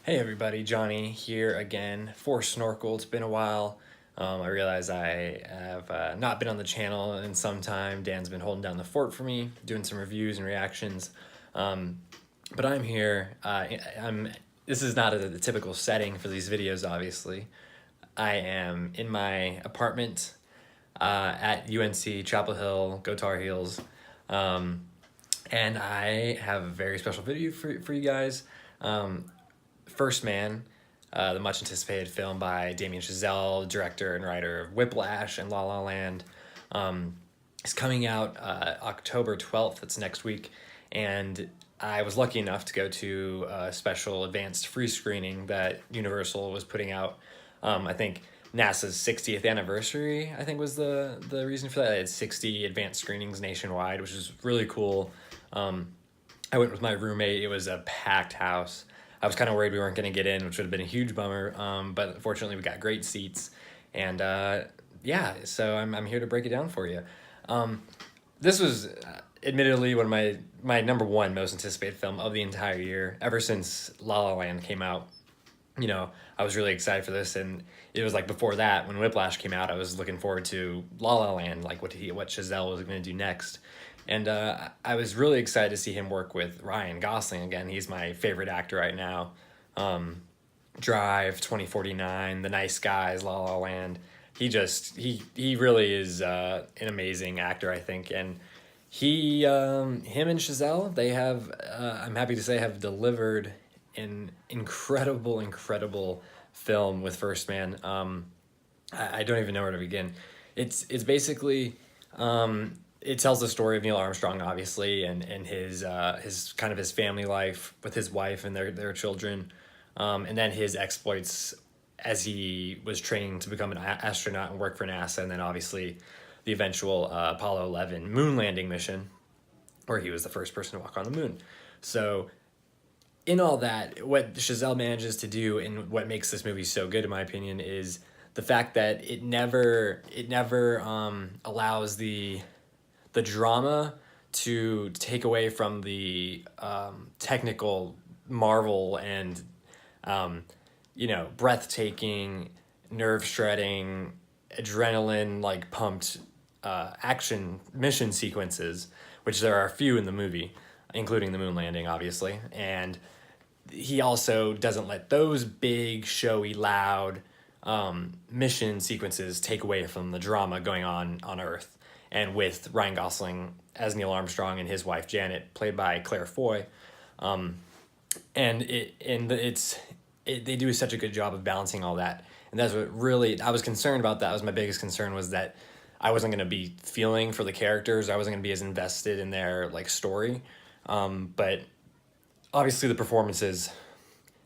Hey everybody, Johnny here again for Snorkel. It's been a while. I realize I have not been on the channel in some time. Dan's been holding down the fort for me, doing some reviews and reactions. Um, but I'm here. This is not the typical setting for these videos, obviously. I am in my apartment at UNC Chapel Hill, go Tar Heels. And I have a very special video for you guys. First Man, the much anticipated film by Damien Chazelle, director and writer of Whiplash and La La Land, is coming out October 12th. That's next week. And I was lucky enough to go to a special advanced free screening that Universal was putting out. I think NASA's 60th anniversary, I think, was the reason for that. They had 60 advanced screenings nationwide, which is really cool. I went with my roommate. It was a packed house. I was kind of worried we weren't going to get in, which would have been a huge bummer. But fortunately, we got great seats. And yeah, so I'm here to break it down for you. This was admittedly one of my number one most anticipated film of the entire year. Ever since La La Land came out, I was really excited for this. And it was like before that, when Whiplash came out, I was looking forward to La La Land, like what Chazelle was going to do next. And I was really excited to see him work with Ryan Gosling again. He's my favorite actor right now. Drive, 2049, The Nice Guys, La La Land. He really is an amazing actor, I think. And him and Chazelle, they have, I'm happy to say, have delivered an incredible film with First Man. I don't even know where to begin. It's basically... it tells the story of Neil Armstrong, obviously, and his kind of his family life with his wife and their children, and then his exploits as he was training to become an astronaut and work for NASA, and then obviously the eventual Apollo 11 moon landing mission, where he was the first person to walk on the moon. So in all that, what Chazelle manages to do and what makes this movie so good, in my opinion, is the fact that it never allows the drama to take away from the technical marvel and breathtaking, nerve-shredding, adrenaline like pumped action mission sequences, which there are a few in the movie, including the moon landing, obviously. And he also doesn't let those big, showy, loud mission sequences take away from the drama going on Earth. And with Ryan Gosling as Neil Armstrong and his wife Janet, played by Claire Foy, they do such a good job of balancing all that. And that's what really I was concerned about. That was my biggest concern, was that I wasn't going to be feeling for the characters. I wasn't going to be as invested in their story. But obviously the performances,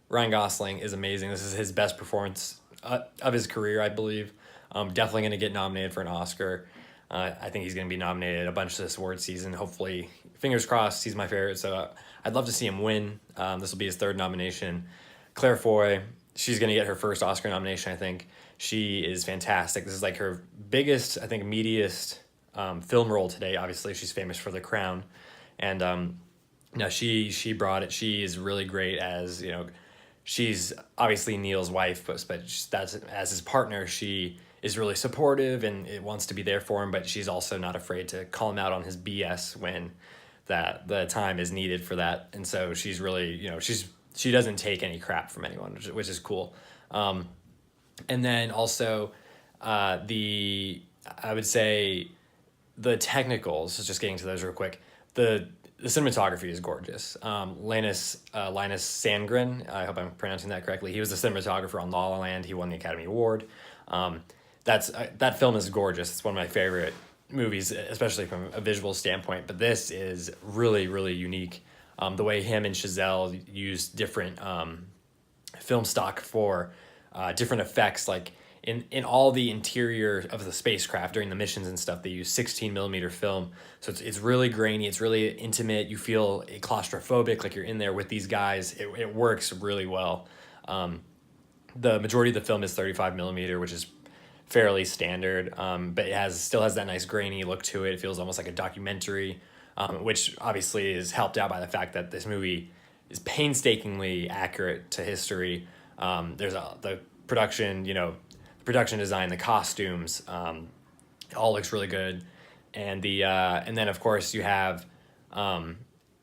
Ryan Gosling is amazing. This is his best performance of his career, I believe. Definitely going to get nominated for an Oscar. I think he's going to be nominated a bunch this award season. Hopefully, fingers crossed, he's my favorite. So I'd love to see him win. This will be his third nomination. Claire Foy, she's going to get her first Oscar nomination, I think. She is fantastic. This is like her biggest, I think, meatiest film role today. Obviously, she's famous for The Crown. And no, she brought it. She is really great as, she's obviously Neil's wife, but that's as his partner, she is really supportive and it wants to be there for him, but she's also not afraid to call him out on his BS when the time is needed for that. And so she's really, she doesn't take any crap from anyone, which is cool. And then also I would say the technicals, just getting to those real quick, the cinematography is gorgeous. Linus Sandgren, I hope I'm pronouncing that correctly. He was the cinematographer on La La Land. He won the Academy Award. That film is gorgeous. It's one of my favorite movies, especially from a visual standpoint. But this is really, really unique. The way him and Chazelle use different film stock for different effects, like in all the interior of the spacecraft during the missions and stuff, they use 16 millimeter film. So it's really grainy. It's really intimate. You feel claustrophobic, like you're in there with these guys. It works really well. The majority of the film is 35 millimeter, which is fairly standard, but it still has that nice grainy look to it. It feels almost like a documentary, which obviously is helped out by the fact that this movie is painstakingly accurate to history. The production, production design, the costumes, all looks really good, and then of course you have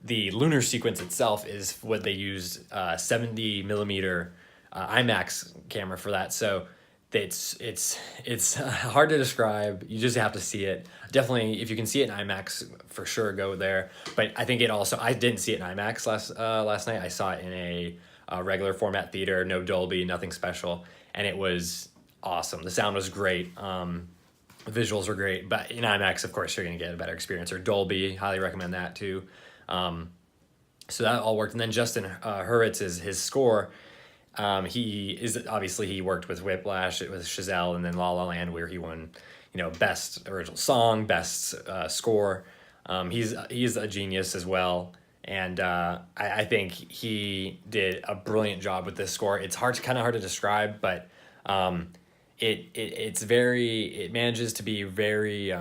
the lunar sequence itself is what they used 70 millimeter IMAX camera for that. So it's hard to describe. You just have to see it. Definitely, if you can see it in IMAX, for sure go there. But I think it also, I didn't see it in IMAX last night. I saw it in a regular format theater, no Dolby, nothing special, and it was awesome. The sound was great. The visuals were great, but in IMAX, of course, you're gonna get a better experience. Or Dolby, highly recommend that too. So that all worked, and then Justin Hurwitz is his score. He worked with Whiplash, with Chazelle, and then La La Land, where he won, best original song, best score. He's a genius as well, and I think he did a brilliant job with this score. It's kind of hard to describe, but it manages to be very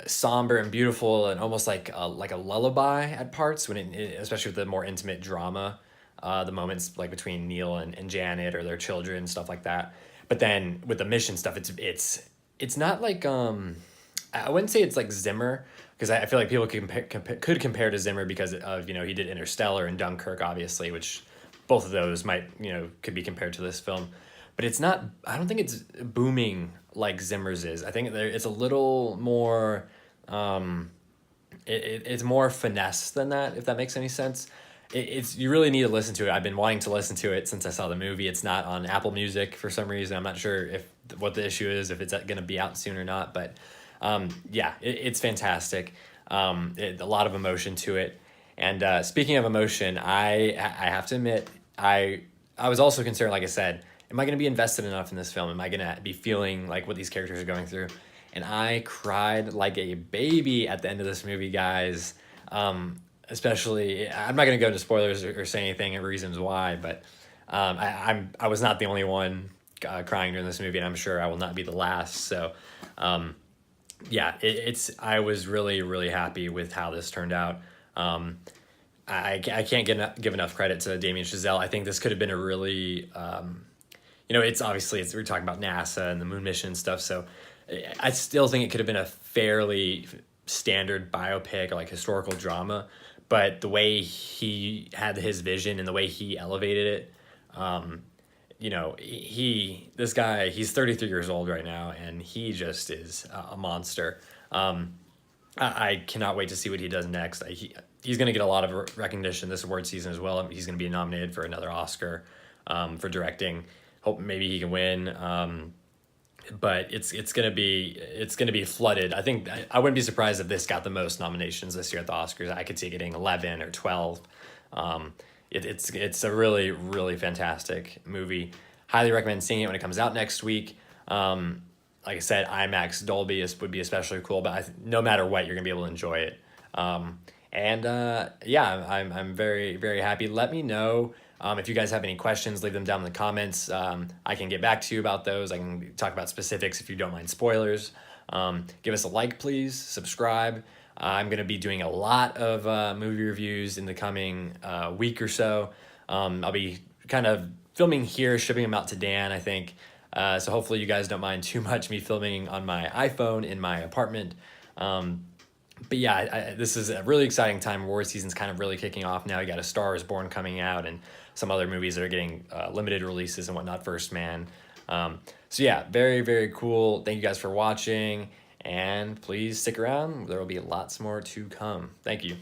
somber and beautiful, and almost like a lullaby at parts, especially with the more intimate drama, the moments like between Neil and Janet or their children, stuff like that. But then with the mission stuff, it's not like I wouldn't say it's like Zimmer, because I feel like people could compare to Zimmer because of he did Interstellar and Dunkirk, obviously, which both of those could be compared to this film. But it's not. I don't think it's booming like Zimmer's is. I think it's a little more. It's more finesse than that, if that makes any sense. You really need to listen to it. I've been wanting to listen to it since I saw the movie. It's not on Apple Music for some reason. I'm not sure what the issue is, if it's going to be out soon or not. But it's fantastic. A lot of emotion to it. And speaking of emotion, I have to admit, I was also concerned, like I said, am I going to be invested enough in this film? Am I going to be feeling like what these characters are going through? And I cried like a baby at the end of this movie, guys. Especially, I'm not going to go into spoilers or say anything and reasons why, but I was not the only one crying during this movie, and I'm sure I will not be the last. So, I was really, really happy with how this turned out. I can't give enough credit to Damien Chazelle. I think this could have been a really, it's obviously, we're talking about NASA and the moon mission and stuff, so I still think it could have been a fairly standard biopic or like historical drama, but the way he had his vision and the way he elevated it, this guy, he's 33 years old right now, and he just is a monster. I cannot wait to see what he does next. He's going to get a lot of recognition this award season as well. He's going to be nominated for another Oscar for directing. Hope maybe he can win. But it's gonna be flooded. I think I wouldn't be surprised if this got the most nominations this year at the Oscars. I could see it getting 11 or 12. It's a really, really fantastic movie. Highly recommend seeing it when it comes out next week. Like I said, IMAX Dolby would be especially cool, but no matter what, you're gonna be able to enjoy it. I'm very, very happy. Let me know. If you guys have any questions, leave them down in the comments. I can get back to you about those. I can talk about specifics if you don't mind spoilers. Give us a like, please. Subscribe. I'm going to be doing a lot of movie reviews in the coming week or so. I'll be kind of filming here, shipping them out to Dan, I think. So hopefully you guys don't mind too much me filming on my iPhone in my apartment. But yeah, this is a really exciting time. Award season's kind of really kicking off now. You got A Star Is Born coming out, and some other movies that are getting limited releases and whatnot. First Man. So yeah, very, very cool. Thank you guys for watching, and please stick around. There will be lots more to come. Thank you.